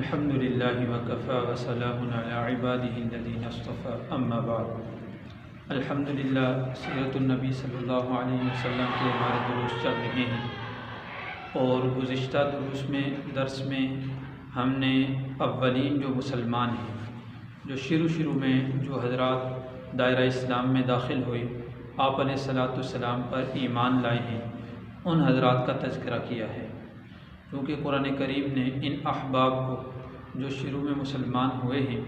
الحمد للہ وکفیٰ وسلام علی عبادہ الذین اصطفیٰ اما بعد۔ الحمد للہ سیرت النبی صلی اللہ علیہ وسلم کے ہمارے دروس چل رہے ہیں، اور گزشتہ درس میں ہم نے اولین جو مسلمان ہیں، جو شروع میں جو حضرات دائرہ اسلام میں داخل ہوئے، آپ علیہ الصلاۃ والسلام پر ایمان لائے ہیں، ان حضرات کا تذکرہ کیا ہے، کیونکہ قرآن کریم نے ان احباب کو جو شروع میں مسلمان ہوئے ہیں،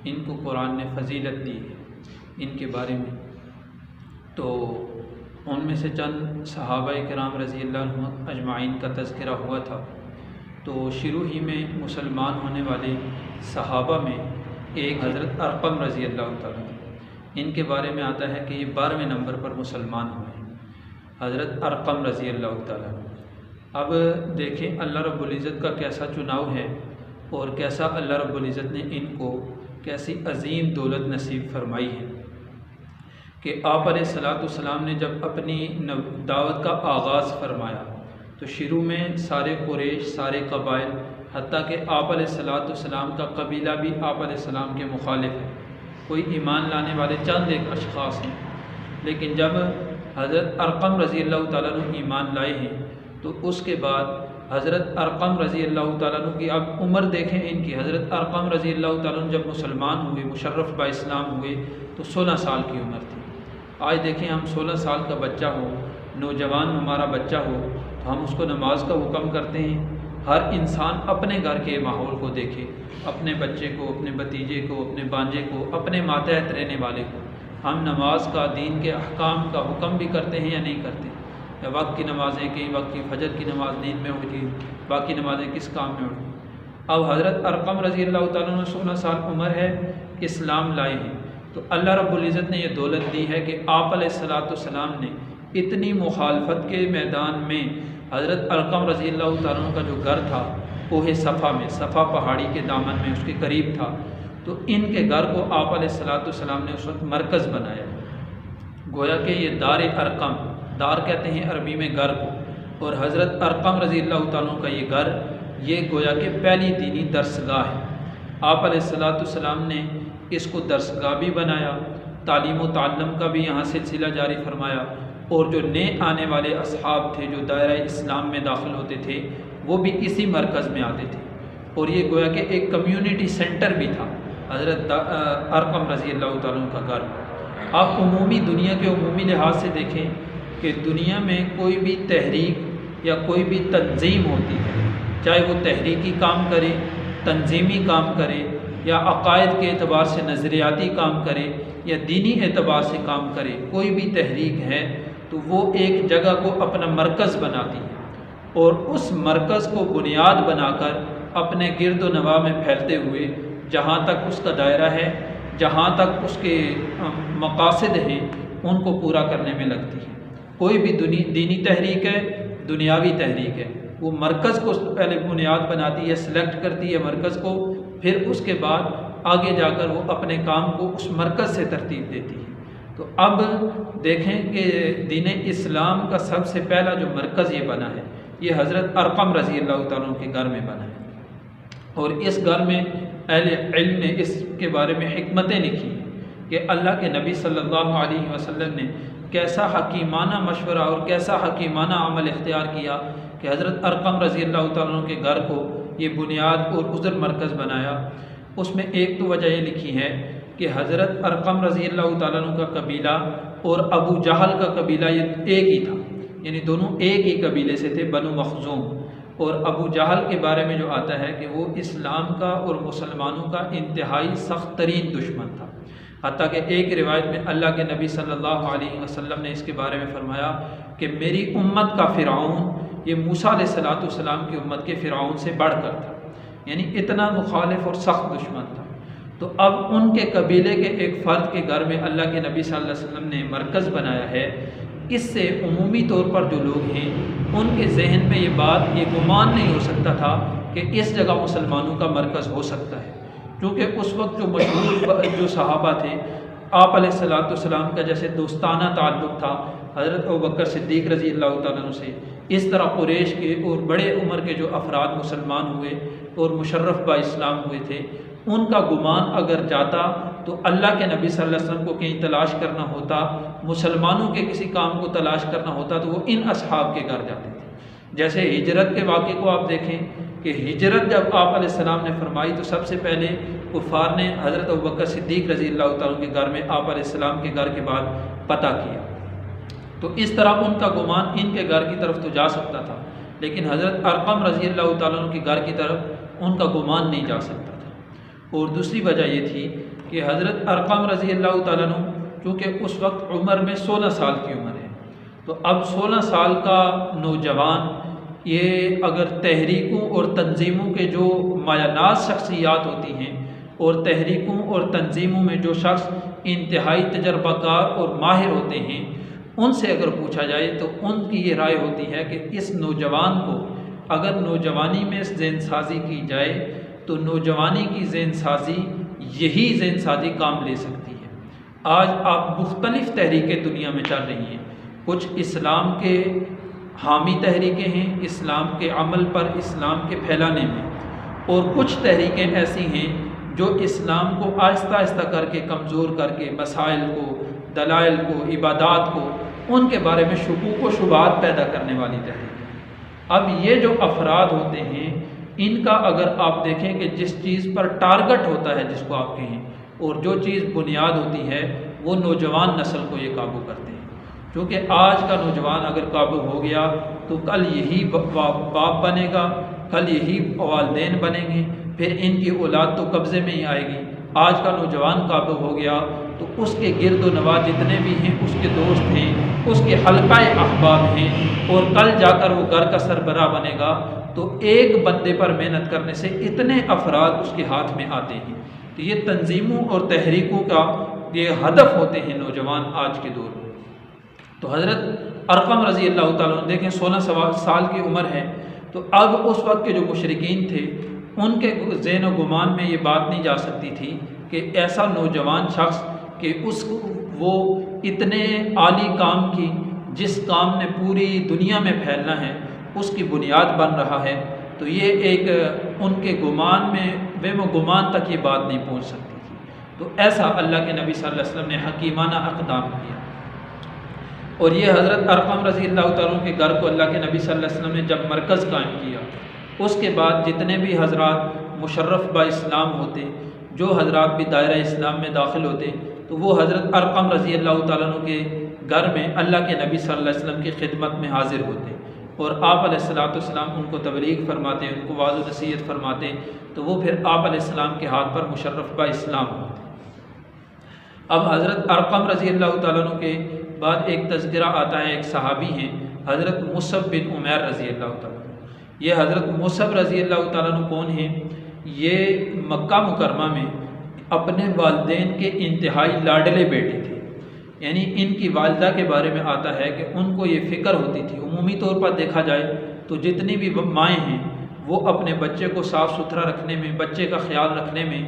ان کو قرآن نے فضیلت دی ہے ان کے بارے میں۔ تو ان میں سے چند صحابہ کرام رضی اللہ عنہ اجمعین کا تذکرہ ہوا تھا۔ تو شروع ہی میں مسلمان ہونے والے صحابہ میں ایک حضرت ارقم رضی اللہ تعالیٰ، ان کے بارے میں آتا ہے کہ یہ 12ویں نمبر پر مسلمان ہوئے ہیں، حضرت ارقم رضی اللہ تعالیٰ۔ اب دیکھیں اللہ رب العزت کا کیسا چناؤ ہے، اور کیسا اللہ رب العزت نے ان کو کیسی عظیم دولت نصیب فرمائی ہے کہ آپ علیہ الصلاۃ والسلام نے جب اپنی دعوت کا آغاز فرمایا تو شروع میں سارے قریش، سارے قبائل، حتیٰ کہ آپ علیہ الصلاۃ والسلام کا قبیلہ بھی آپ علیہ السلام کے مخالف ہے، کوئی ایمان لانے والے چند ایک اشخاص ہیں، لیکن جب حضرت ارقم رضی اللہ تعالیٰ عنہ ایمان لائے ہیں تو اس کے بعد حضرت ارقم رضی اللہ تعالیٰ عنہ کی اب عمر دیکھیں ان کی۔ حضرت ارقم رضی اللہ تعالیٰ عنہ جب مسلمان ہوئے، مشرف با اسلام ہوئے، تو 16 سال کی عمر تھی۔ آج دیکھیں ہم 16 سال کا بچہ ہو، نوجوان ہمارا بچہ ہو، تو ہم اس کو نماز کا حکم کرتے ہیں۔ ہر انسان اپنے گھر کے ماحول کو دیکھے، اپنے بچے کو، اپنے بھتیجے کو، اپنے بانجے کو، اپنے ماتحت رہنے والے کو ہم نماز کا، دین کے احکام کا حکم بھی کرتے ہیں یا نہیں کرتے؟ یا وقت کی نمازیں، کئی وقت کی فجر کی نماز نیند میں اٹھ گئی، باقی نمازیں کس کام میں اٹھ گئی؟ اب حضرت ارقم رضی اللہ تعالیٰ عنہ 16 سال عمر ہے، اسلام لائے ہیں، تو اللہ رب العزت نے یہ دولت دی ہے کہ آپ علیہ الصلاۃ والسلام نے اتنی مخالفت کے میدان میں حضرت ارقم رضی اللہ تعالیٰ عنہ کا جو گھر تھا کوہ صفا میں، صفا پہاڑی کے دامن میں اس کے قریب تھا، تو ان کے گھر کو آپ علیہ الصلاۃ والسلام نے اس وقت مرکز بنایا، گویا کہ یہ دار ارقم، دار کہتے ہیں عربی میں گھر کو، اور حضرت ارقم رضی اللہ تعالیٰ کا یہ گھر، یہ گویا کہ پہلی دینی درسگاہ ہے۔ آپ علیہ الصلاۃ والسلام نے اس کو درسگاہ بھی بنایا، تعلیم و تعلم کا بھی یہاں سلسلہ جاری فرمایا، اور جو نئے آنے والے اصحاب تھے جو دائرہ اسلام میں داخل ہوتے تھے وہ بھی اسی مرکز میں آتے تھے، اور یہ گویا کہ ایک کمیونٹی سینٹر بھی تھا حضرت ارقم رضی اللہ تعالیٰ کا گھر۔ آپ عمومی دنیا کے عمومی لحاظ سے دیکھیں کہ دنیا میں کوئی بھی تحریک یا کوئی بھی تنظیم ہوتی ہے، چاہے وہ تحریکی کام کرے، تنظیمی کام کرے، یا عقائد کے اعتبار سے نظریاتی کام کرے، یا دینی اعتبار سے کام کرے، کوئی بھی تحریک ہے تو وہ ایک جگہ کو اپنا مرکز بناتی ہے، اور اس مرکز کو بنیاد بنا کر اپنے گرد و نواح میں پھیلتے ہوئے جہاں تک اس کا دائرہ ہے، جہاں تک اس کے مقاصد ہیں، ان کو پورا کرنے میں لگتی ہے۔ کوئی بھی دینی تحریک ہے، دنیاوی تحریک ہے، وہ مرکز کو پہلے بنیاد بناتی ہے، سلیکٹ کرتی ہے مرکز کو، پھر اس کے بعد آگے جا کر وہ اپنے کام کو اس مرکز سے ترتیب دیتی ہے۔ تو اب دیکھیں کہ دین اسلام کا سب سے پہلا جو مرکز یہ بنا ہے، یہ حضرت ارقم رضی اللہ تعالیٰ کے گھر میں بنا ہے، اور اس گھر میں اہل علم نے اس کے بارے میں حکمتیں لکھی ہیں کہ اللہ کے نبی صلی اللہ علیہ وسلم نے کیسا حکیمانہ مشورہ اور کیسا حکیمانہ عمل اختیار کیا کہ حضرت ارقم رضی اللہ تعالیٰ کے گھر کو یہ بنیاد اور عذر مرکز بنایا۔ اس میں ایک تو وجہ یہ لکھی ہے کہ حضرت ارقم رضی اللہ تعالیٰ کا قبیلہ اور ابو جہل کا قبیلہ یہ ایک ہی تھا، یعنی دونوں ایک ہی قبیلے سے تھے، بنو مخزوم۔ اور ابو جہل کے بارے میں جو آتا ہے کہ وہ اسلام کا اور مسلمانوں کا انتہائی سخت ترین دشمن تھا، حتیٰ کہ ایک روایت میں اللہ کے نبی صلی اللہ علیہ وسلم نے اس کے بارے میں فرمایا کہ میری امت کا فرعون یہ موسیٰ علیہ الصلاۃ والسلام کی امت کے فرعون سے بڑھ کر تھا، یعنی اتنا مخالف اور سخت دشمن تھا۔ تو اب ان کے قبیلے کے ایک فرد کے گھر میں اللہ کے نبی صلی اللہ علیہ وسلم نے مرکز بنایا ہے، اس سے عمومی طور پر جو لوگ ہیں ان کے ذہن میں یہ بات، یہ گمان نہیں ہو سکتا تھا کہ اس جگہ مسلمانوں کا مرکز ہو سکتا ہے، کیونکہ اس وقت جو مشہور جو صحابہ تھے آپ علیہ الصلاۃ والسلام کا جیسے دوستانہ تعلق تھا حضرت ابوبکر صدیق رضی اللہ تعالیٰ عنہ سے، اس طرح قریش کے اور بڑے عمر کے جو افراد مسلمان ہوئے اور مشرف با اسلام ہوئے تھے، ان کا گمان اگر جاتا تو اللہ کے نبی صلی اللہ علیہ وسلم کو کہیں تلاش کرنا ہوتا، مسلمانوں کے کسی کام کو تلاش کرنا ہوتا تو وہ ان اصحاب کے گھر جاتے تھے۔ جیسے ہجرت کے واقعے کو آپ دیکھیں کہ ہجرت جب آپ علیہ السلام نے فرمائی تو سب سے پہلے کفار نے حضرت ابوبکر صدیق رضی اللہ تعالیٰ کے گھر میں آپ علیہ السلام کے گھر کے بعد پتہ کیا۔ تو اس طرح ان کا گمان ان کے گھر کی طرف تو جا سکتا تھا، لیکن حضرت ارقم رضی اللہ تعالیٰ عنہ کے گھر کی طرف ان کا گمان نہیں جا سکتا تھا۔ اور دوسری وجہ یہ تھی کہ حضرت ارقم رضی اللہ تعالیٰ عنہ چونکہ اس وقت عمر میں 16 سال کی عمر ہے، تو اب 16 سال کا نوجوان یہ اگر تحریکوں اور تنظیموں کے جو مایہ ناز شخصیات ہوتی ہیں اور تحریکوں اور تنظیموں میں جو شخص انتہائی تجربہ کار اور ماہر ہوتے ہیں ان سے اگر پوچھا جائے تو ان کی یہ رائے ہوتی ہے کہ اس نوجوان کو اگر نوجوانی میں ذہن سازی کی جائے تو نوجوانی کی ذہن سازی یہی ذہن سازی کام لے سکتی ہے۔ آج آپ مختلف تحریکیں دنیا میں چل رہی ہیں، کچھ اسلام کے حامی تحریکیں ہیں اسلام کے عمل پر، اسلام کے پھیلانے میں، اور کچھ تحریکیں ایسی ہیں جو اسلام کو آہستہ آہستہ کر کے کمزور کر کے مسائل کو، دلائل کو، عبادات کو، ان کے بارے میں شکوک و شبہات پیدا کرنے والی تحریک۔ اب یہ جو افراد ہوتے ہیں ان کا اگر آپ دیکھیں کہ جس چیز پر ٹارگٹ ہوتا ہے جس کو آپ کہیں اور جو چیز بنیاد ہوتی ہے وہ نوجوان نسل کو یہ قابو کرتے ہیں، کیونکہ آج کا نوجوان اگر قابو ہو گیا تو کل یہی باپ بنے گا، کل یہی والدین بنیں گے، پھر ان کی اولاد تو قبضے میں ہی آئے گی۔ آج کا نوجوان قابو ہو گیا تو اس کے گرد و نواح جتنے بھی ہیں، اس کے دوست ہیں، اس کے حلقہ احباب ہیں، اور کل جا کر وہ گھر کا سربراہ بنے گا تو ایک بندے پر محنت کرنے سے اتنے افراد اس کے ہاتھ میں آتے ہیں۔ تو یہ تنظیموں اور تحریکوں کا یہ ہدف ہوتے ہیں نوجوان آج کے دور میں۔ تو حضرت ارقم رضی اللہ تعالیٰ عنہ دیکھیں 16 سال کی عمر ہے، تو اب اس وقت کے جو مشرکین تھے ان کے ذہن و گمان میں یہ بات نہیں جا سکتی تھی کہ ایسا نوجوان شخص کہ وہ اتنے عالی کام کی جس کام نے پوری دنیا میں پھیلنا ہے اس کی بنیاد بن رہا ہے، تو یہ ایک ان کے گمان میں وہم و گمان تک یہ بات نہیں پہنچ سکتی تھی۔ تو ایسا اللہ کے نبی صلی اللہ علیہ وسلم نے حکیمانہ اقدام کیا، اور یہ حضرت ارقم رضی اللہ تعالیٰ کے گھر کو اللہ کے نبی صلی اللہ علیہ وسلم نے جب مرکز قائم کیا، اس کے بعد جتنے بھی حضرات مشرف با اسلام ہوتے، جو حضرات بھی دائرہ اسلام میں داخل ہوتے، تو وہ حضرت ارقم رضی اللہ تعالیٰ عنہ کے گھر میں اللہ کے نبی صلی اللہ علیہ وسلم کی خدمت میں حاضر ہوتے، اور آپ علیہ السلام ان کو تبلیغ فرماتے، ان کو واعظ و نصیحت فرماتے، تو وہ پھر آپ علیہ السلام کے ہاتھ پر مشرف با اسلام ہوتے۔ اب حضرت ارقم رضی اللہ تعالیٰ عنہ کے بعد ایک تذکرہ آتا ہے، ایک صحابی ہیں حضرت مصعب بن عمیر رضی اللہ تعالیٰ عنہ۔ یہ حضرت مصعب رضی اللہ تعالیٰ عنہ کون ہیں؟ یہ مکہ مکرمہ میں اپنے والدین کے انتہائی لاڈلے بیٹے تھے، یعنی ان کی والدہ کے بارے میں آتا ہے کہ ان کو یہ فکر ہوتی تھی، عمومی طور پر دیکھا جائے تو جتنی بھی مائیں ہیں وہ اپنے بچے کو صاف ستھرا رکھنے میں، بچے کا خیال رکھنے میں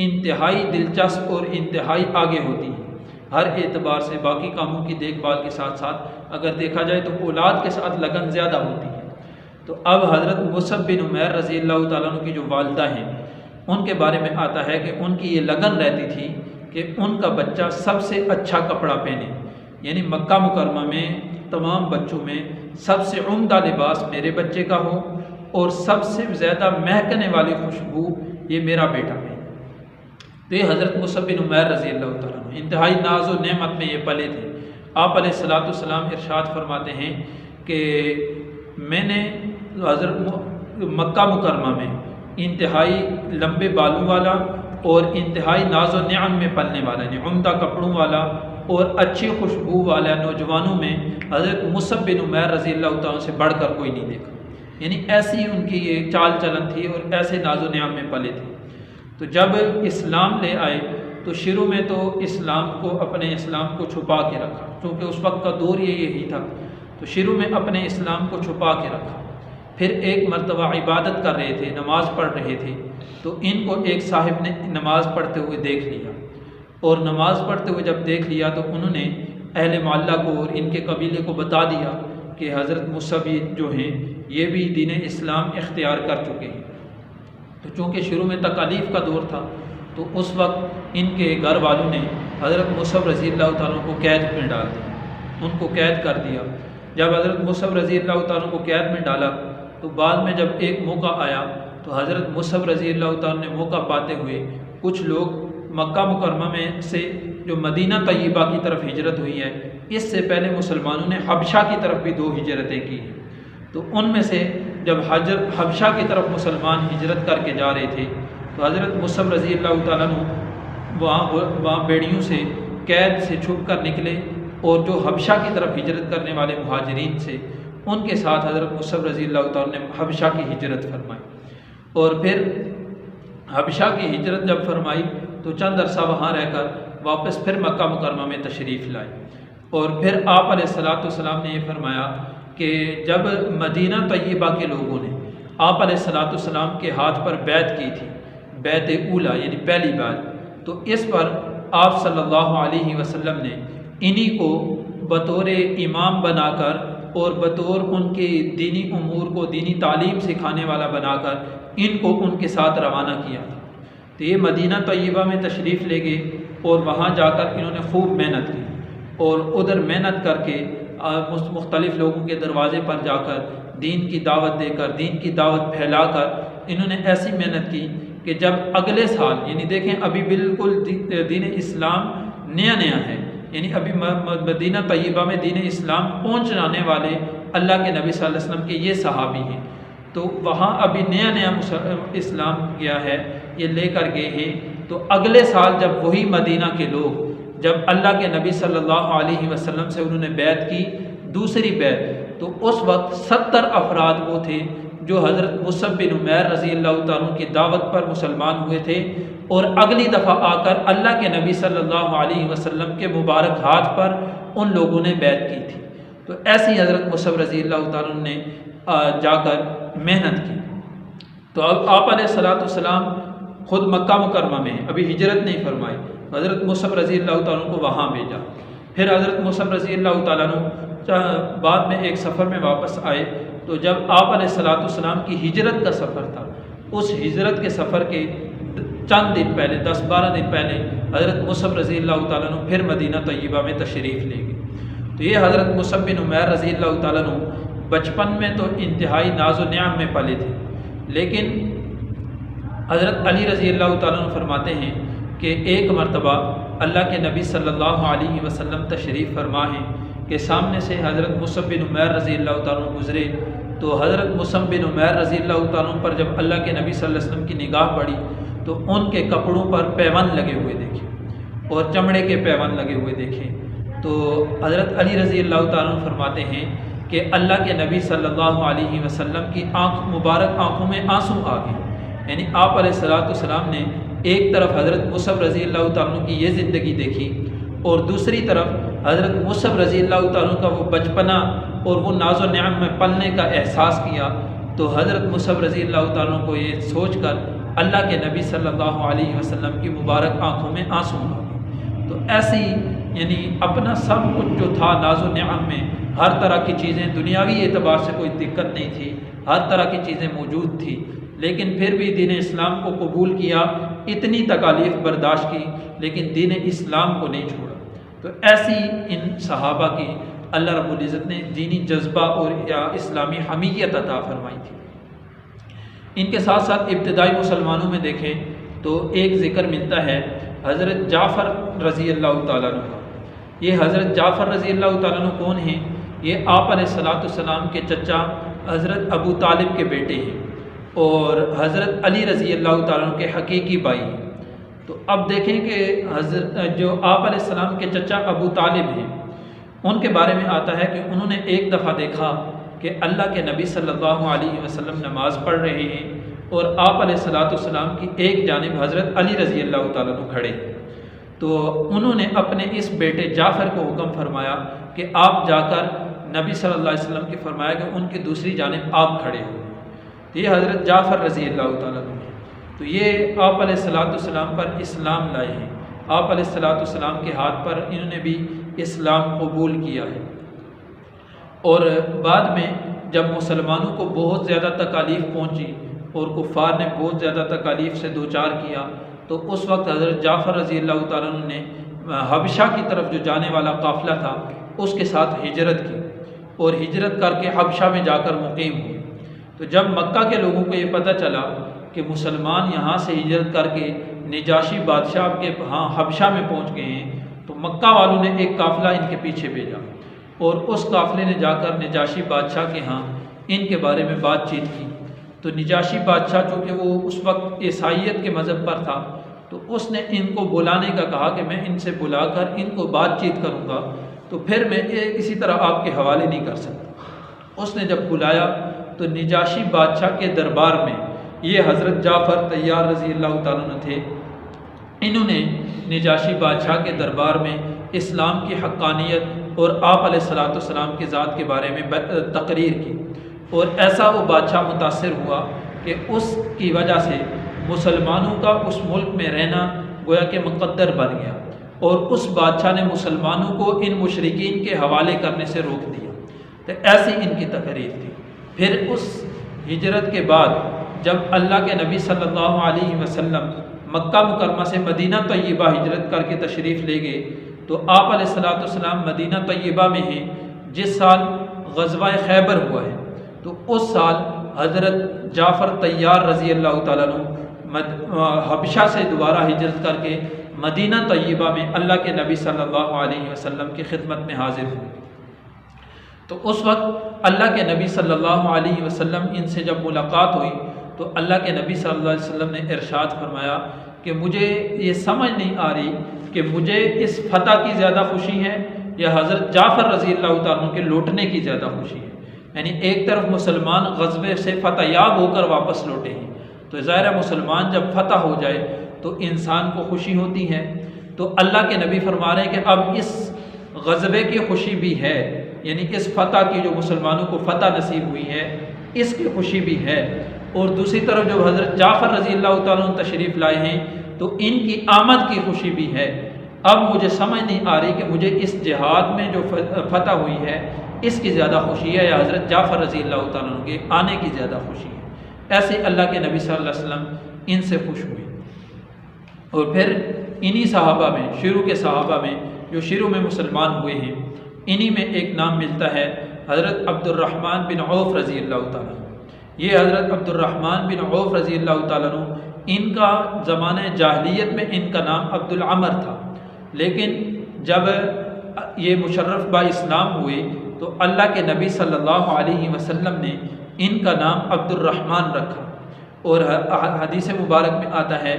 انتہائی دلچسپ اور انتہائی آگے ہوتی ہیں، ہر اعتبار سے باقی کاموں کی دیکھ بھال کے ساتھ ساتھ اگر دیکھا جائے تو اولاد کے ساتھ لگن زیادہ ہوتی ہے۔ تو اب حضرت مصعب بن عمیر رضی اللہ تعالیٰ عنہ کی جو والدہ ہیں ان کے بارے میں آتا ہے کہ ان کی یہ لگن رہتی تھی کہ ان کا بچہ سب سے اچھا کپڑا پہنے، یعنی مکہ مکرمہ میں تمام بچوں میں سب سے عمدہ لباس میرے بچے کا ہو اور سب سے زیادہ مہکنے والی خوشبو یہ میرا بیٹا ہے۔ تو یہ حضرت مصعب بن عمیر رضی اللہ تعالیٰ عنہ انتہائی ناز و نعمت میں یہ پلے تھے۔ آپ علیہ السلام ارشاد فرماتے ہیں کہ میں نے حضرت مکہ مکرمہ میں انتہائی لمبے بالوں والا اور انتہائی ناز و نعم میں پلنے والا، یعنی عمدہ کپڑوں والا اور اچھی خوشبو والا نوجوانوں میں حضرت مصعب بن عمیر رضی اللہ تعالیٰ سے بڑھ کر کوئی نہیں دیکھا، یعنی ایسی ان کی یہ چال چلن تھی اور ایسے ناز و نعم میں پلے تھے۔ تو جب اسلام لے آئے تو شروع میں تو اسلام کو چھپا کے رکھا، کیونکہ اس وقت کا دور یہی تھا، تو شروع میں اپنے اسلام کو چھپا کے رکھا۔ پھر ایک مرتبہ عبادت کر رہے تھے، نماز پڑھ رہے تھے، تو ان کو ایک صاحب نے نماز پڑھتے ہوئے دیکھ لیا، اور نماز پڑھتے ہوئے جب دیکھ لیا تو انہوں نے اہل محلہ کو اور ان کے قبیلے کو بتا دیا کہ حضرت مصعب جو ہیں یہ بھی دین اسلام اختیار کر چکے ہیں۔ تو چونکہ شروع میں تکالیف کا دور تھا تو اس وقت ان کے گھر والوں نے حضرت مصعب رضی اللہ تعالیٰ کو قید میں ڈال دیا، ان کو قید کر دیا۔ جب حضرت مصعب رضی اللہ تعالیٰ کو قید میں ڈالا تو بعد میں جب ایک موقع آیا تو حضرت مصعب رضی اللہ تعالیٰ نے موقع پاتے ہوئے کچھ لوگ مکہ مکرمہ میں سے جو مدینہ طیبہ کی طرف ہجرت ہوئی ہے، اس سے پہلے مسلمانوں نے حبشہ کی طرف بھی 2 ہجرتیں کی ہیں، تو ان میں سے جب حبشہ کی طرف مسلمان ہجرت کر کے جا رہے تھے تو حضرت مصعب رضی اللہ تعالیٰ عنہ وہاں بیڑیوں سے قید سے چھپ کر نکلے، اور جو حبشہ کی طرف ہجرت کرنے والے مہاجرین سے ان کے ساتھ حضرت مصعب رضی اللہ تعالیٰ نے حبشہ کی ہجرت فرمائی، اور پھر حبشہ کی ہجرت جب فرمائی تو چند عرصہ وہاں رہ کر واپس پھر مکہ مکرمہ میں تشریف لائے، اور پھر آپ علیہ الصلاۃ والسلام نے یہ فرمایا کہ جب مدینہ طیبہ کے لوگوں نے آپ علیہ الصلاۃ والسلام کے ہاتھ پر بیعت کی تھی، بیعت اولا یعنی پہلی بیعت، تو اس پر آپ صلی اللہ علیہ وسلم نے انہی کو بطور امام بنا کر اور بطور ان کے دینی امور کو دینی تعلیم سکھانے والا بنا کر ان کو ان کے ساتھ روانہ کیا تھا۔ تو یہ مدینہ طیبہ میں تشریف لے گئے اور وہاں جا کر انہوں نے خوب محنت کی، اور ادھر محنت کر کے مختلف لوگوں کے دروازے پر جا کر دین کی دعوت دے کر، دین کی دعوت پھیلا کر انہوں نے ایسی محنت کی کہ جب اگلے سال، یعنی دیکھیں ابھی بالکل دین اسلام نیا ہے، یعنی ابھی مدینہ طیبہ میں دین اسلام پہنچ جانے والے اللہ کے نبی صلی اللہ علیہ وسلم کے یہ صحابی ہیں، تو وہاں ابھی نیا اسلام گیا ہے، یہ لے کر گئے ہیں۔ تو اگلے سال جب وہی مدینہ کے لوگ جب اللہ کے نبی صلی اللہ علیہ وسلم سے انہوں نے بیعت کی، دوسری بیعت، تو اس وقت 70 افراد وہ تھے جو حضرت مصعب بن عمیر رضی اللہ تعالیٰ کی دعوت پر مسلمان ہوئے تھے، اور اگلی دفعہ آ کر اللہ کے نبی صلی اللہ علیہ وسلم کے مبارک ہاتھ پر ان لوگوں نے بیعت کی تھی۔ تو ایسی حضرت مصعب رضی اللہ تعالیٰ نے جا کر محنت کی۔ تو اب آپ علیہ الصلاۃ والسلام خود مکہ مکرمہ میں ابھی ہجرت نہیں فرمائی، حضرت مصعب رضی اللہ تعالیٰ کو وہاں بھیجا۔ پھر حضرت مصعب رضی اللہ تعالیٰ بعد میں ایک سفر میں واپس آئے، تو جب آپ علیہ الصلاۃ والسلام کی ہجرت کا سفر تھا، اس ہجرت کے سفر کے چند دن پہلے 10-12 دن پہلے حضرت مصعب رضی اللہ تعالیٰ عنہ پھر مدینہ طیبہ میں تشریف لے گئے۔ تو یہ حضرت مصعب بن عمیر رضی اللہ تعالیٰ عنہ بچپن میں تو انتہائی ناز و نعم میں پلے تھے، لیکن حضرت علی رضی اللہ تعالیٰ عنہ فرماتے ہیں کہ ایک مرتبہ اللہ کے نبی صلی اللہ علیہ وسلم تشریف فرما ہیں کہ سامنے سے حضرت مصعب بن عمیر رضی اللہ تعالیٰ عنہ گزرے، تو حضرت مصعب بن عمیر رضی اللہ تعالیٰ عنہ پر جب اللہ کے نبی صلی اللہ علیہ وسلم کی نگاہ پڑی تو ان کے کپڑوں پر پیوند لگے ہوئے دیکھے، اور چمڑے کے پیوند لگے ہوئے دیکھے۔ تو حضرت علی رضی اللہ تعالیٰ عنہ فرماتے ہیں کہ اللہ کے نبی صلی اللہ علیہ وسلم کی مبارک آنکھوں میں آنسو آ گئے، یعنی آپ علیہ الصلاۃ والسلام نے ایک طرف حضرت مصعب رضی اللہ تعالیٰ عنہ کی یہ زندگی دیکھی، اور دوسری طرف حضرت مصعب رضی اللہ تعالیٰ عنہ کا وہ بچپنا اور وہ ناز و نعم میں پلنے کا احساس کیا۔ تو حضرت مصعب رضی اللہ تعالیٰ عنہ کو یہ سوچ کر اللہ کے نبی صلی اللہ علیہ وسلم کی مبارک آنکھوں میں آنسو آ گئے۔ تو ایسی یعنی اپنا سب کچھ جو تھا ناز و نعم میں، ہر طرح کی چیزیں، دنیاوی اعتبار سے کوئی دقت نہیں تھی، ہر طرح کی چیزیں موجود تھی، لیکن پھر بھی دین اسلام کو قبول کیا، اتنی تکالیف برداشت کی، لیکن دین اسلام کو نہیں چھوڑا۔ تو ایسی ان صحابہ کی اللہ رب العزت نے دینی جذبہ اور اسلامی حمیت عطا فرمائی تھی۔ ان کے ساتھ ساتھ ابتدائی مسلمانوں میں دیکھیں تو ایک ذکر ملتا ہے حضرت جعفر رضی اللہ تعالیٰ عنہ کا۔ یہ حضرت جعفر رضی اللہ تعالیٰ عنہ کون ہیں؟ یہ آپ علیہ الصلاۃ والسلام کے چچا حضرت ابو طالب کے بیٹے ہیں، اور حضرت علی رضی اللہ تعالیٰ عنہ کے حقیقی بھائی ہیں۔ تو اب دیکھیں کہ جو آپ علیہ السلام کے چچا ابو طالب ہیں، ان کے بارے میں آتا ہے کہ انہوں نے ایک دفعہ دیکھا کہ اللہ کے نبی صلی اللہ علیہ وسلم نماز پڑھ رہے ہیں، اور آپ علیہ الصلاۃ والسلام کی ایک جانب حضرت علی رضی اللہ تعالیٰ عنہ کھڑے۔ تو انہوں نے اپنے اس بیٹے جعفر کو حکم فرمایا کہ آپ جا کر نبی صلی اللہ علیہ وسلم کی فرمایا کہ ان کی دوسری جانب آپ کھڑے ہو۔ تو یہ حضرت جعفر رضی اللہ تعالیٰ عنہ ہیں۔ تو یہ آپ علیہ الصلاۃ والسلام پر اسلام لائے ہیں، آپ علیہ الصلاۃ والسلام کے ہاتھ پر انہوں نے بھی اسلام قبول کیا ہے، اور بعد میں جب مسلمانوں کو بہت زیادہ تکالیف پہنچی اور کفار نے بہت زیادہ تکالیف سے دوچار کیا، تو اس وقت حضرت جعفر رضی اللہ تعالیٰ عنہ نے حبشہ کی طرف جو جانے والا قافلہ تھا اس کے ساتھ ہجرت کی، اور ہجرت کر کے حبشہ میں جا کر مقیم ہوئے۔ تو جب مکہ کے لوگوں کو یہ پتہ چلا کہ مسلمان یہاں سے ہجرت کر کے نجاشی بادشاہ کے ہاں حبشہ میں پہنچ گئے ہیں، تو مکہ والوں نے ایک قافلہ ان کے پیچھے بھیجا، اور اس قافلے نے جا کر نجاشی بادشاہ کے ہاں ان کے بارے میں بات چیت کی۔ تو نجاشی بادشاہ چونکہ وہ اس وقت عیسائیت کے مذہب پر تھا، تو اس نے ان کو بلانے کا کہا کہ میں ان سے بلا کر ان کو بات چیت کروں گا، تو پھر میں کسی طرح آپ کے حوالے نہیں کر سکتا۔ اس نے جب بلایا تو نجاشی بادشاہ کے دربار میں یہ حضرت جعفر طیار رضی اللہ تعالیٰ عنہ تھے، انہوں نے نجاشی بادشاہ کے دربار میں اسلام کی حقانیت اور آپ علیہ الصلوۃ والسلام کی ذات کے بارے میں تقریر کی، اور ایسا وہ بادشاہ متاثر ہوا کہ اس کی وجہ سے مسلمانوں کا اس ملک میں رہنا گویا کہ مقدر بن گیا، اور اس بادشاہ نے مسلمانوں کو ان مشرکین کے حوالے کرنے سے روک دیا۔ تو ایسی ان کی تقریر تھی۔ پھر اس ہجرت کے بعد جب اللہ کے نبی صلی اللہ علیہ وسلم مکہ مکرمہ سے مدینہ طیبہ ہجرت کر کے تشریف لے گئے، تو آپ علیہ الصلوۃ والسلام مدینہ طیبہ میں ہیں جس سال غزوہ خیبر ہوا ہے، تو اس سال حضرت جعفر طیار رضی اللہ تعالیٰ عنہ حبشہ سے دوبارہ ہجرت کر کے مدینہ طیبہ میں اللہ کے نبی صلی اللہ علیہ وسلم کی خدمت میں حاضر ہوئے۔ تو اس وقت اللہ کے نبی صلی اللہ علیہ وسلم ان سے جب ملاقات ہوئی تو اللہ کے نبی صلی اللہ علیہ وسلم نے ارشاد فرمایا کہ مجھے یہ سمجھ نہیں آ رہی کہ مجھے اس فتح کی زیادہ خوشی ہے یا حضرت جعفر رضی اللہ تعالیٰ عنہ کے لوٹنے کی زیادہ خوشی ہے۔ یعنی ایک طرف مسلمان غزوے سے فتح یاب ہو کر واپس لوٹے ہیں، تو ظاہر ہے مسلمان جب فتح ہو جائے تو انسان کو خوشی ہوتی ہے۔ تو اللہ کے نبی فرما رہے ہیں کہ اب اس غزوے کی خوشی بھی ہے، یعنی اس فتح کی جو مسلمانوں کو فتح نصیب ہوئی ہے اس کی خوشی بھی ہے، اور دوسری طرف جو حضرت جعفر رضی اللہ تعالیٰ عنہ تشریف لائے ہیں تو ان کی آمد کی خوشی بھی ہے۔ اب مجھے سمجھ نہیں آ رہی کہ مجھے اس جہاد میں جو فتح ہوئی ہے اس کی زیادہ خوشی ہے یا حضرت جعفر رضی اللہ تعالیٰ عنہ کے آنے کی زیادہ خوشی ہے۔ ایسے اللہ کے نبی صلی اللہ علیہ وسلم ان سے خوش ہوئے۔ اور پھر انہی صحابہ میں، شروع کے صحابہ میں جو شروع میں مسلمان ہوئے ہیں، انہی میں ایک نام ملتا ہے حضرت عبد الرحمن بن عوف رضی اللہ تعالیٰ عنہ۔ یہ حضرت عبد الرحمن بن عوف رضی اللہ تعالیٰ عنہ، ان کا زمانہ جاہلیت میں ان کا نام عبد العمر تھا، لیکن جب یہ مشرف با اسلام ہوئے تو اللہ کے نبی صلی اللہ علیہ وسلم نے ان کا نام عبد الرحمن رکھا۔ اور حدیث مبارک میں آتا ہے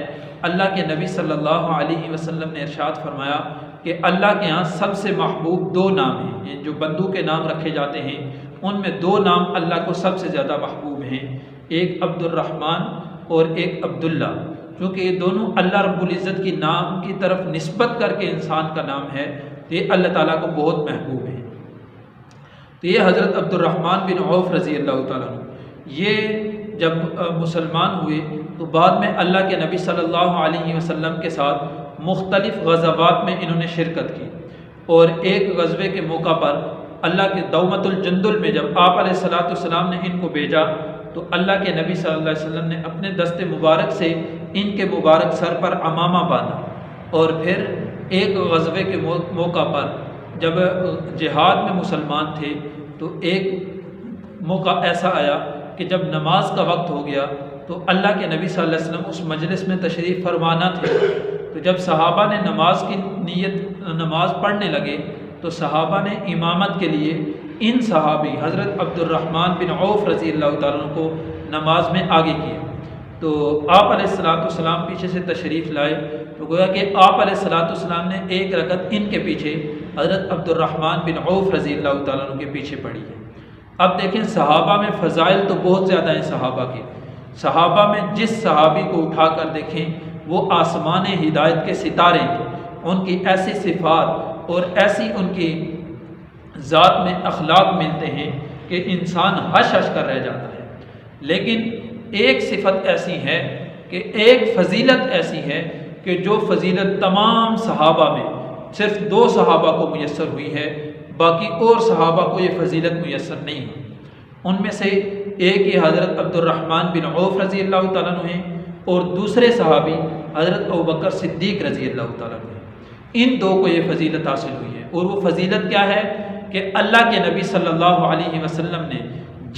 اللہ کے نبی صلی اللہ علیہ وسلم نے ارشاد فرمایا کہ اللہ کے ہاں سب سے محبوب دو نام ہیں، جو بندوں کے نام رکھے جاتے ہیں ان میں دو نام اللہ کو سب سے زیادہ محبوب ہیں، ایک عبد الرحمن اور ایک عبداللہ، کیونکہ یہ دونوں اللہ رب العزت کی نام کی طرف نسبت کر کے انسان کا نام ہے، تو یہ اللہ تعالیٰ کو بہت محبوب ہے۔ تو یہ حضرت عبد الرحمن بن عوف رضی اللہ تعالیٰ عنہ یہ جب مسلمان ہوئے تو بعد میں اللہ کے نبی صلی اللہ علیہ وسلم کے ساتھ مختلف غزوات میں انہوں نے شرکت کی، اور ایک غزوے کے موقع پر اللہ کے دومت الجندل میں جب آپ علیہ الصلوۃ والسلام نے ان کو بھیجا تو اللہ کے نبی صلی اللہ علیہ وسلم نے اپنے دست مبارک سے ان کے مبارک سر پر عمامہ باندھا، اور پھر ایک غزوے کے موقع پر جب جہاد میں مسلمان تھے تو ایک موقع ایسا آیا کہ جب نماز کا وقت ہو گیا تو اللہ کے نبی صلی اللہ علیہ وسلم اس مجلس میں تشریف فرمانا تھے، تو جب صحابہ نے نماز کی نماز پڑھنے لگے تو صحابہ نے امامت کے لیے ان صحابی حضرت عبد الرحمن بن عوف رضی اللہ تعالیٰ عنہ کو نماز میں آگے کیا۔ تو آپ علیہ الصلوۃ والسلام پیچھے سے تشریف لائے تو گویا کہ آپ علیہ الصلوۃ والسلام نے ایک رکعت ان کے پیچھے حضرت عبد الرحمن بن عوف رضی اللہ تعالیٰ عنہ کے پیچھے پڑھی ہے۔ اب دیکھیں صحابہ میں فضائل تو بہت زیادہ ہیں صحابہ کے، صحابہ میں جس صحابی کو اٹھا کر دیکھیں وہ آسمان ہدایت کے ستارے ہیں، ان کی ایسی صفات اور ایسی ان کی ذات میں اخلاق ملتے ہیں کہ انسان ہش ہش کر رہ جاتا ہے۔ لیکن ایک صفت ایسی ہے کہ ایک فضیلت ایسی ہے کہ جو فضیلت تمام صحابہ میں صرف دو صحابہ کو میسر ہوئی ہے، باقی اور صحابہ کو یہ فضیلت میسر نہیں ہوئی۔ ان میں سے ایک یہ حضرت عبد الرحمن بن عوف رضی اللہ تعالیٰ عنہ ہیں، اور دوسرے صحابی حضرت ابوبکر صدیق رضی اللہ تعالیٰ عنہ ہیں۔ ان دو کو یہ فضیلت حاصل ہوئی ہے، اور وہ فضیلت کیا ہے کہ اللہ کے نبی صلی اللہ علیہ وسلم نے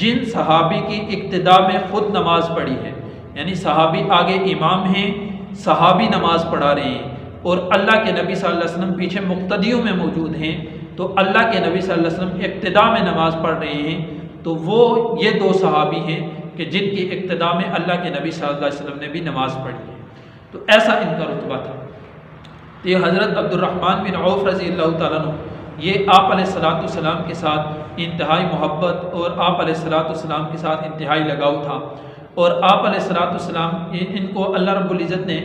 جن صحابی کی اقتداء میں خود نماز پڑھی ہے، یعنی صحابی آگے امام ہیں، صحابی نماز پڑھا رہے ہیں، اور اللہ کے نبی صلی اللہ علیہ وسلم پیچھے مقتدیوں میں موجود ہیں، تو اللہ کے نبی صلی اللہ علیہ وسلم اقتداء میں نماز پڑھ رہے ہیں، تو وہ یہ دو صحابی ہیں کہ جن کی اقتداء میں اللہ کے نبی صلی اللہ علیہ وسلم نے بھی نماز پڑھی ہے، تو ایسا ان کا رتبہ تھا۔ تو یہ حضرت عبد الرحمن بن عوف رضی اللہ تعالیٰ عنہ، یہ آپ علیہ السلام کے ساتھ انتہائی محبت اور آپ علیہ السلام کے ساتھ انتہائی لگاؤ تھا، اور آپ علیہ السلام ان کو اللہ رب العزت نے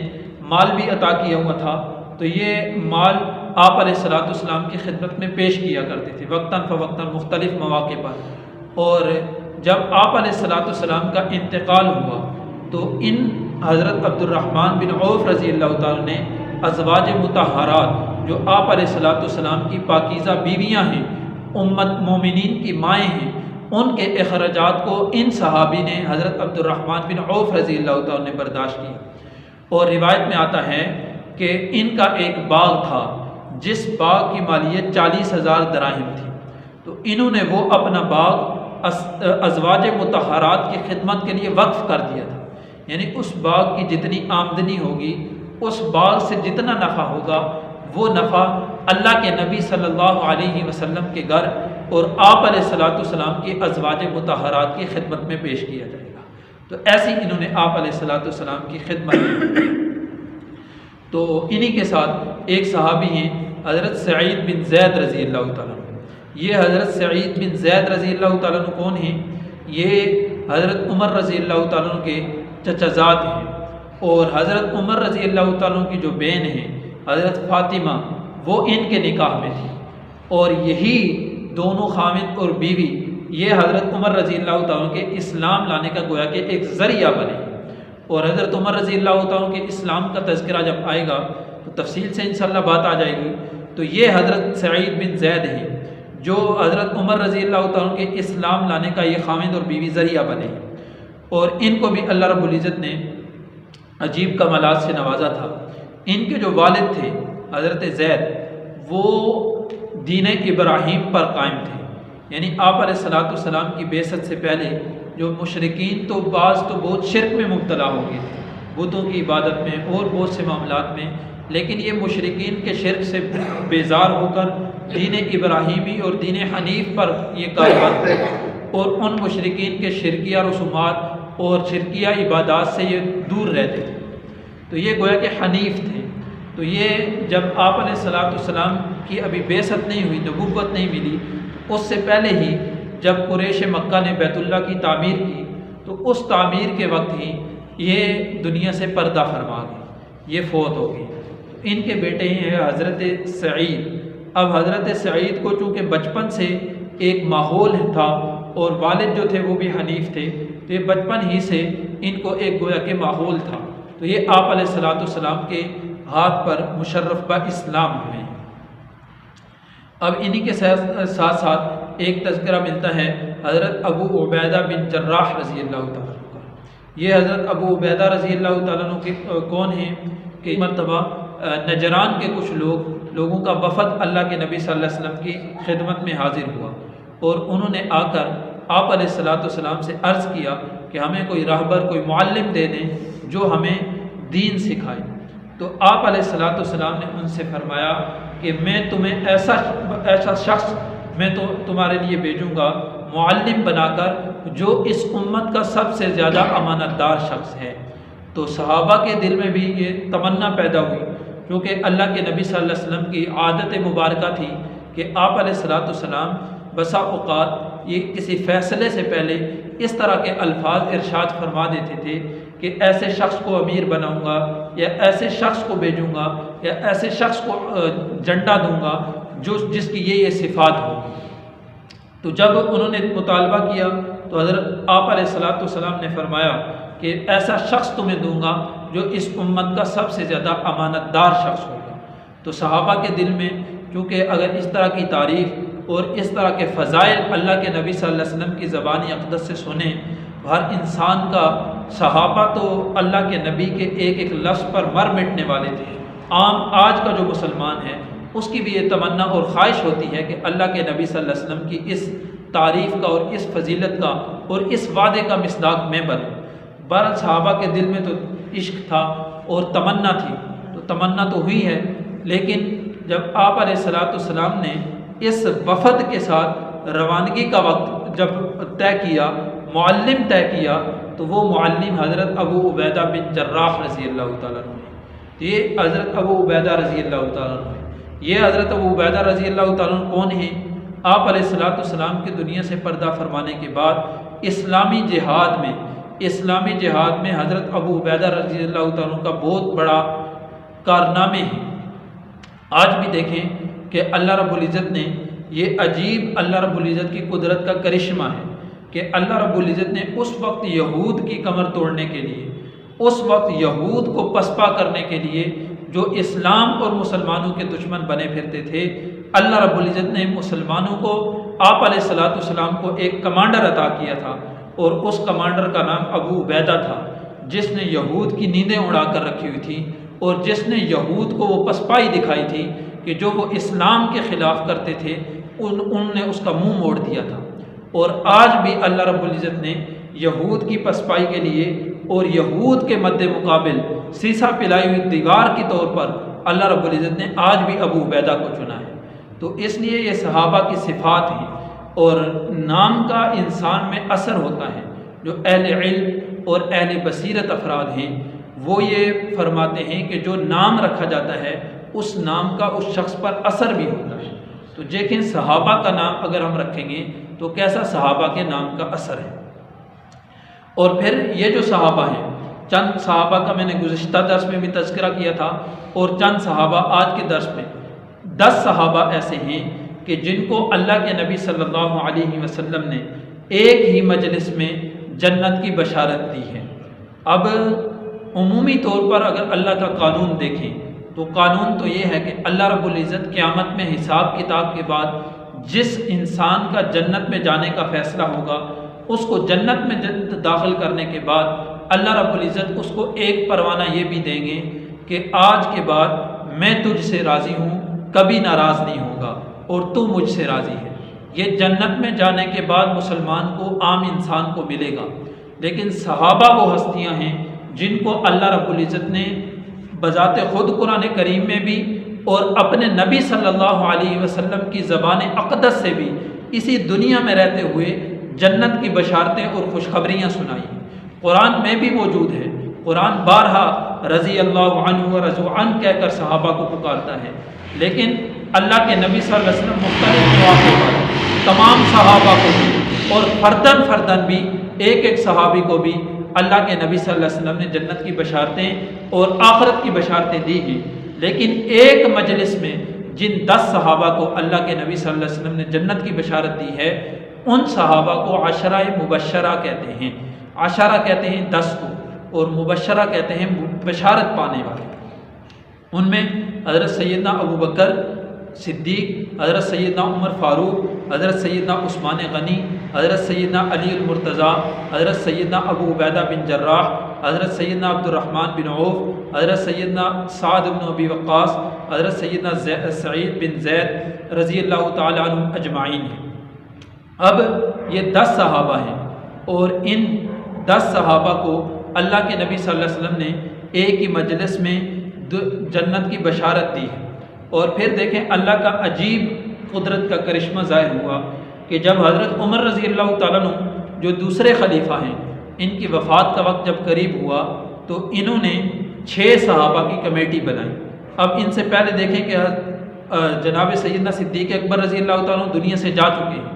مال بھی عطا کیا ہوا تھا، تو یہ مال آپ علیہ السلام کی خدمت میں پیش کیا کرتے تھے وقتاً فوقتاً مختلف مواقع پر۔ اور جب آپ علیہ السلام کا انتقال ہوا تو ان حضرت عبد الرحمن بن عوف رضی اللہ تعالیٰ نے ازواج مطہرات جو آپ علیہ السلام کی پاکیزہ بیویاں ہیں، امت مومنین کی مائیں ہیں، ان کے اخراجات کو ان صحابی نے حضرت عبد الرحمن بن عوف رضی اللہ تعالیٰ نے برداشت کیا۔ اور روایت میں آتا ہے کہ ان کا ایک باغ تھا جس باغ کی مالیت 40,000 دراہم تھی، تو انہوں نے وہ اپنا باغ ازواج مطہرات کی خدمت کے لیے وقف کر دیا تھا، یعنی اس باغ کی جتنی آمدنی ہوگی، اس باغ سے جتنا نفع ہوگا، وہ نفع اللہ کے نبی صلی اللہ علیہ وسلم کے گھر اور آپ علیہ السلام کی ازواج مطہرات کی خدمت میں پیش کیا جائے گا۔ تو ایسی انہوں نے آپ علیہ السلام کی خدمت کی۔ تو انہی کے ساتھ ایک صحابی ہیں حضرت سعید بن زید رضی اللہ تعالیٰ عنہ۔ یہ حضرت سعید بن زید رضی اللہ تعالیٰ عنہ کون ہیں؟ یہ حضرت عمر رضی اللہ تعالیٰ عنہ کے چچا زاد ہیں، اور حضرت عمر رضی اللہ تعالیٰ عنہ کی جو بہن ہیں حضرت فاطمہ، وہ ان کے نکاح میں تھی، اور یہی دونوں خامد اور بیوی یہ حضرت عمر رضی اللہ تعالیٰ عنہ کے اسلام لانے کا گویا کہ ایک ذریعہ بنے۔ اور حضرت عمر رضی اللہ تعالیٰ عنہ کے اسلام کا تذکرہ جب آئے گا تو تفصیل سے انشاءاللہ بات آ جائے گی۔ تو یہ حضرت سعید بن زید ہیں جو حضرت عمر رضی اللہ تعالیٰ عنہ کے اسلام لانے کا یہ خامد اور بیوی ذریعہ بنے، اور ان کو بھی اللہ رب العزت نے عجیب کمالات سے نوازا تھا۔ ان کے جو والد تھے حضرت زید، وہ دین ابراہیم پر قائم تھے، یعنی آپ علیہ السلام کی بعثت سے پہلے جو مشرکین تو بعض تو بہت شرک میں مبتلا ہو گئے تھے، بتوں کی عبادت میں اور بہت سے معاملات میں، لیکن یہ مشرکین کے شرک سے بیزار ہو کر دین ابراہیمی اور دین حنیف پر یہ کاربند تھے، اور ان مشرکین کے شرکیہ رسومات اور شرکیہ عبادات سے یہ دور رہتے تھے، تو یہ گویا کہ حنیف تھے۔ تو یہ جب آپ علیہ السلام کی ابھی بعثت نہیں ہوئی، نبوت نہیں ملی، اس سے پہلے ہی جب قریش مکہ نے بیت اللہ کی تعمیر کی، تو اس تعمیر کے وقت ہی یہ دنیا سے پردہ فرما گئی، یہ فوت ہو گئی۔ ان کے بیٹے ہیں حضرت سعید۔ اب حضرت سعید کو چونکہ بچپن سے ایک ماحول تھا اور والد جو تھے وہ بھی حنیف تھے، تو یہ بچپن ہی سے ان کو ایک گویا کہ ماحول تھا، تو یہ آپ علیہ السلام کے ہاتھ پر مشرف با اسلام ہوئے۔ اب انہی کے ساتھ ساتھ ایک تذکرہ ملتا ہے حضرت ابو عبیدہ بن جراح رضی اللہ تعالیٰ عنہ کا۔ یہ حضرت ابو عبیدہ رضی اللہ تعالیٰ عنہ کے کون ہیں کہ مرتبہ نجران کے کچھ لوگوں کا وفد اللہ کے نبی صلی اللہ علیہ وسلم کی خدمت میں حاضر ہوا، اور انہوں نے آ کر آپ علیہ السلام سے عرض کیا کہ ہمیں کوئی راہبر، کوئی معلم دے دیں جو ہمیں دین سکھائے۔ تو آپ علیہ السلام نے ان سے فرمایا کہ میں تمہیں ایسا شخص میں تو تمہارے لیے بھیجوں گا معلم بنا کر جو اس امت کا سب سے زیادہ امانت دار شخص ہے۔ تو صحابہ کے دل میں بھی یہ تمنا پیدا ہوئی، کیونکہ اللہ کے نبی صلی اللہ علیہ وسلم کی عادت مبارکہ تھی کہ آپ علیہ السلام بسا اوقات یہ کسی فیصلے سے پہلے اس طرح کے الفاظ ارشاد فرما دیتے تھے کہ ایسے شخص کو امیر بناؤں گا، یا ایسے شخص کو بھیجوں گا، یا ایسے شخص کو جھنڈا دوں گا جس کی یہ صفات ہو۔ تو جب انہوں نے مطالبہ کیا تو حضرت آپ علیہ السلام نے فرمایا کہ ایسا شخص تمہیں دوں گا جو اس امت کا سب سے زیادہ امانت دار شخص ہوگا۔ تو صحابہ کے دل میں چونکہ اگر اس طرح کی تعریف اور اس طرح کے فضائل اللہ کے نبی صلی اللہ علیہ وسلم کی زبان اقدس سے سنیں، ہر انسان کا، صحابہ تو اللہ کے نبی کے ایک ایک لفظ پر مر مٹنے والے تھے، عام آج کا جو مسلمان ہے اس کی بھی یہ تمنا اور خواہش ہوتی ہے کہ اللہ کے نبی صلی اللہ علیہ وسلم کی اس تعریف کا اور اس فضیلت کا اور اس وعدے کا مصداق میں بنوں۔ بہرحال صحابہ کے دل میں تو عشق تھا اور تمنا تھی، تو تمنا تو ہوئی ہے، لیکن جب آپ علیہ الصلوۃ والسلام نے اس وفد کے ساتھ روانگی کا وقت جب طے کیا، معلم طے کیا، تو وہ معلم حضرت ابو عبیدہ بن جراح رضی اللہ تعالیٰ عنہ ہے۔ یہ حضرت ابو عبیدہ رضی اللہ تعالیٰ عنہ ہے۔ یہ حضرت ابو عبیدہ رضی اللہ تعالیٰ عنہ کون ہیں؟ آپ علیہ الصلوۃ والسلام کی دنیا سے پردہ فرمانے کے بعد اسلامی جہاد میں حضرت ابو عبیدہ رضی اللہ تعالیٰ عنہ کا بہت بڑا کارنامے ہیں۔ آج بھی دیکھیں کہ اللہ رب العزت نے یہ عجیب، اللہ رب العزت کی قدرت کا کرشمہ ہے کہ اللہ رب العزت نے اس وقت یہود کی کمر توڑنے کے لیے، اس وقت یہود کو پسپا کرنے کے لیے جو اسلام اور مسلمانوں کے دشمن بنے پھرتے تھے، اللہ رب العزت نے مسلمانوں کو، آپ علیہ الصلوۃ والسلام کو ایک کمانڈر عطا کیا تھا، اور اس کمانڈر کا نام ابو عبیدہ تھا، جس نے یہود کی نیندیں اڑا کر رکھی ہوئی تھی، اور جس نے یہود کو وہ پسپائی دکھائی تھی کہ جو وہ اسلام کے خلاف کرتے تھے ان نے اس کا منہ موڑ دیا تھا۔ اور آج بھی اللہ رب العزت نے یہود کی پسپائی کے لیے اور یہود کے مد مقابل سیسا پلائی ہوئی دیوار کے طور پر اللہ رب العزت نے آج بھی ابو عبیدہ کو چنا ہے۔ تو اس لیے یہ صحابہ کی صفات ہیں، اور نام کا انسان میں اثر ہوتا ہے۔ جو اہل علم اور اہل بصیرت افراد ہیں وہ یہ فرماتے ہیں کہ جو نام رکھا جاتا ہے اس نام کا اس شخص پر اثر بھی ہوتا ہے۔ تو دیکھیں صحابہ کا نام اگر ہم رکھیں گے تو کیسا صحابہ کے نام کا اثر ہے۔ اور پھر یہ جو صحابہ ہیں، چند صحابہ کا میں نے گزشتہ درس میں بھی تذکرہ کیا تھا، اور چند صحابہ آج کے درس میں 10 صحابہ ایسے ہیں کہ جن کو اللہ کے نبی صلی اللہ علیہ وسلم نے ایک ہی مجلس میں جنت کی بشارت دی ہے۔ اب عمومی طور پر اگر اللہ کا قانون دیکھیں تو قانون تو یہ ہے کہ اللہ رب العزت قیامت میں حساب کتاب کے بعد جس انسان کا جنت میں جانے کا فیصلہ ہوگا، اس کو جنت میں داخل کرنے کے بعد اللہ رب العزت اس کو ایک پروانہ یہ بھی دیں گے کہ آج کے بعد میں تجھ سے راضی ہوں، کبھی ناراض نہیں ہوگا، اور تو مجھ سے راضی ہے۔ یہ جنت میں جانے کے بعد مسلمان کو، عام انسان کو ملے گا۔ لیکن صحابہ وہ ہستیاں ہیں جن کو اللہ رب العزت نے بذات خود قرآن کریم میں بھی اور اپنے نبی صلی اللہ علیہ وسلم کی زبان اقدس سے بھی اسی دنیا میں رہتے ہوئے جنت کی بشارتیں اور خوشخبریاں سنائی۔ قرآن میں بھی موجود ہے، قرآن بارہا رضی اللہ عنہ و رضوا عنہ کہہ کر صحابہ کو پکارتا ہے، لیکن اللہ کے نبی صلی اللہ علیہ وسلم مختلف مواقع پر تمام صحابہ کو بھی اور فردن بھی ایک ایک صحابی کو بھی اللہ کے نبی صلی اللہ علیہ وسلم نے جنت کی بشارتیں اور آخرت کی بشارتیں دی ہیں۔ لیکن ایک مجلس میں جن 10 صحابہ کو اللہ کے نبی صلی اللہ علیہ وسلم نے جنت کی بشارت دی ہے، ان صحابہ کو عشرہ مبشرہ کہتے ہیں۔ عشرہ کہتے ہیں 10 کو، اور مبشرہ کہتے ہیں بشارت پانے والے۔ ان میں حضرت سیدنا ابو بکر صدیق، حضرت سیدنا عمر فاروق، حضرت سیدنا عثمان غنی، حضرت سیدنا علی المرتضیٰ، حضرت سیدنا ابو عبیدہ بن جراح، حضرت سیدنا عبد الرحمن بن عوف، حضرت سیدنا سعد بن ابی وقاص، حضرت سیدنا سعید بن زید رضی اللہ تعالی عنہ اجمعین ہیں۔ اب یہ 10 صحابہ ہیں، اور ان 10 صحابہ کو اللہ کے نبی صلی اللہ علیہ وسلم نے ایک ہی مجلس میں جنت کی بشارت دی ہے۔ اور پھر دیکھیں اللہ کا عجیب قدرت کا کرشمہ ظاہر ہوا کہ جب حضرت عمر رضی اللہ تعالیٰ عنہ جو دوسرے خلیفہ ہیں، ان کی وفات کا وقت جب قریب ہوا تو انہوں نے 6 صحابہ کی کمیٹی بنائی۔ اب ان سے پہلے دیکھیں کہ جناب سیدنا صدیق اکبر رضی اللہ تعالیٰ عنہ دنیا سے جا چکے ہیں۔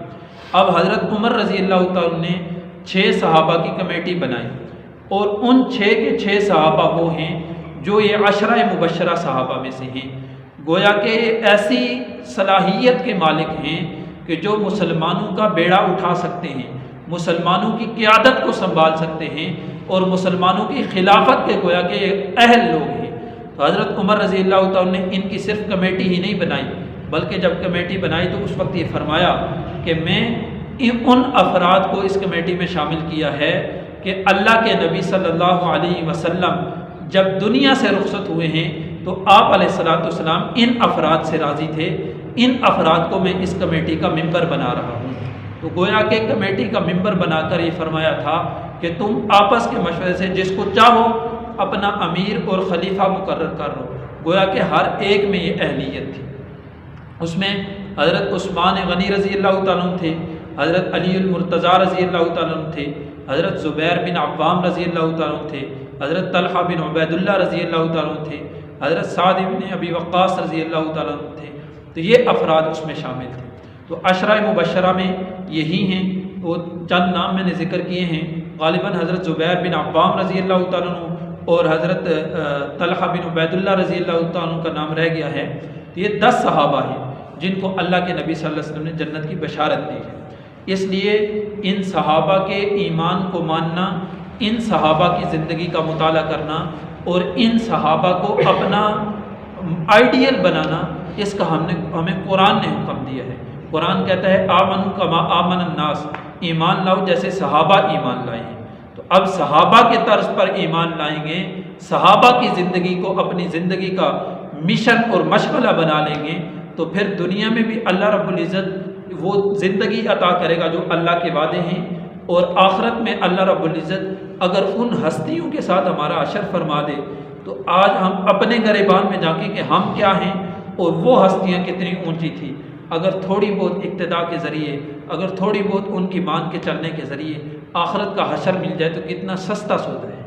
اب حضرت عمر رضی اللہ تعالیٰ عنہ نے 6 صحابہ کی کمیٹی بنائی، اور ان 6 کے 6 صحابہ وہ ہیں جو یہ عشرہ مبشرہ صحابہ میں سے ہیں۔ گویا کہ ایسی صلاحیت کے مالک ہیں کہ جو مسلمانوں کا بیڑا اٹھا سکتے ہیں، مسلمانوں کی قیادت کو سنبھال سکتے ہیں، اور مسلمانوں کی خلافت کے گویا کہ اہل لوگ ہیں۔ تو حضرت عمر رضی اللہ تعالیٰ نے ان کی صرف کمیٹی ہی نہیں بنائی بلکہ جب کمیٹی بنائی تو اس وقت یہ فرمایا کہ میں ان افراد کو اس کمیٹی میں شامل کیا ہے کہ اللہ کے نبی صلی اللہ علیہ وسلم جب دنیا سے رخصت ہوئے ہیں تو آپ علیہ الصلوۃ والسلام ان افراد سے راضی تھے، ان افراد کو میں اس کمیٹی کا ممبر بنا رہا ہوں۔ تو گویا کہ کمیٹی کا ممبر بنا کر یہ فرمایا تھا کہ تم آپس کے مشورے سے جس کو چاہو اپنا امیر اور خلیفہ مقرر کر لو۔ گویا کہ ہر ایک میں یہ اہلیت تھی۔ اس میں حضرت عثمان غنی رضی اللہ تعالیٰ عنہ تھے، حضرت علی المرتضیٰ رضی اللہ تعالیٰ عنہ تھے، حضرت زبیر بن عوام رضی اللہ تعالیٰ عنہ تھے، حضرت طلحہ بن عبید اللہ رضی اللہ تعالیٰ عنہ تھے، حضرت سعد بن ابی وقاص رضی اللہ تعالیٰ عنہ تھے۔ تو یہ افراد اس میں شامل تھے۔ تو عشرہ مبشرہ میں یہی ہیں، وہ چند نام میں نے ذکر کیے ہیں، غالباً حضرت زبیر بن عوام رضی اللہ تعالیٰ عنہ اور حضرت طلحہ بن عبید اللہ رضی اللہ تعالیٰ عنہ کا نام رہ گیا ہے۔ تو یہ 10 صحابہ ہیں جن کو اللہ کے نبی صلی اللہ علیہ وسلم نے جنت کی بشارت دی ہے۔ اس لیے ان صحابہ کے ایمان کو ماننا، ان صحابہ کی زندگی کا مطالعہ کرنا اور ان صحابہ کو اپنا آئیڈیل بنانا، اس کا ہمیں قرآن نے حکم دیا ہے۔ قرآن کہتا ہے آمنوا کما آمن الناس، ایمان لاؤ جیسے صحابہ ایمان لائے ہیں۔ تو اب صحابہ کے طرز پر ایمان لائیں گے، صحابہ کی زندگی کو اپنی زندگی کا مشن اور مشغلہ بنا لیں گے، تو پھر دنیا میں بھی اللہ رب العزت وہ زندگی عطا کرے گا جو اللہ کے وعدے ہیں، اور آخرت میں اللہ رب العزت اگر ان ہستیوں کے ساتھ ہمارا حشر فرما دے تو آج ہم اپنے گریبان میں جھانکیں کہ ہم کیا ہیں اور وہ ہستیاں کتنی اونچی تھی۔ اگر تھوڑی بہت اقتداء کے ذریعے، اگر تھوڑی بہت ان کی مان کے چلنے کے ذریعے آخرت کا حشر مل جائے تو کتنا سستا سودا ہے۔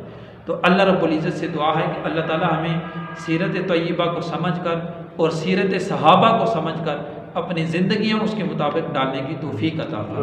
تو اللہ رب العزت سے دعا ہے کہ اللہ تعالی ہمیں سیرت طیبہ کو سمجھ کر اور سیرت صحابہ کو سمجھ کر اپنی زندگیوں اس کے مطابق ڈالنے کی توفیق عطا فرمائے۔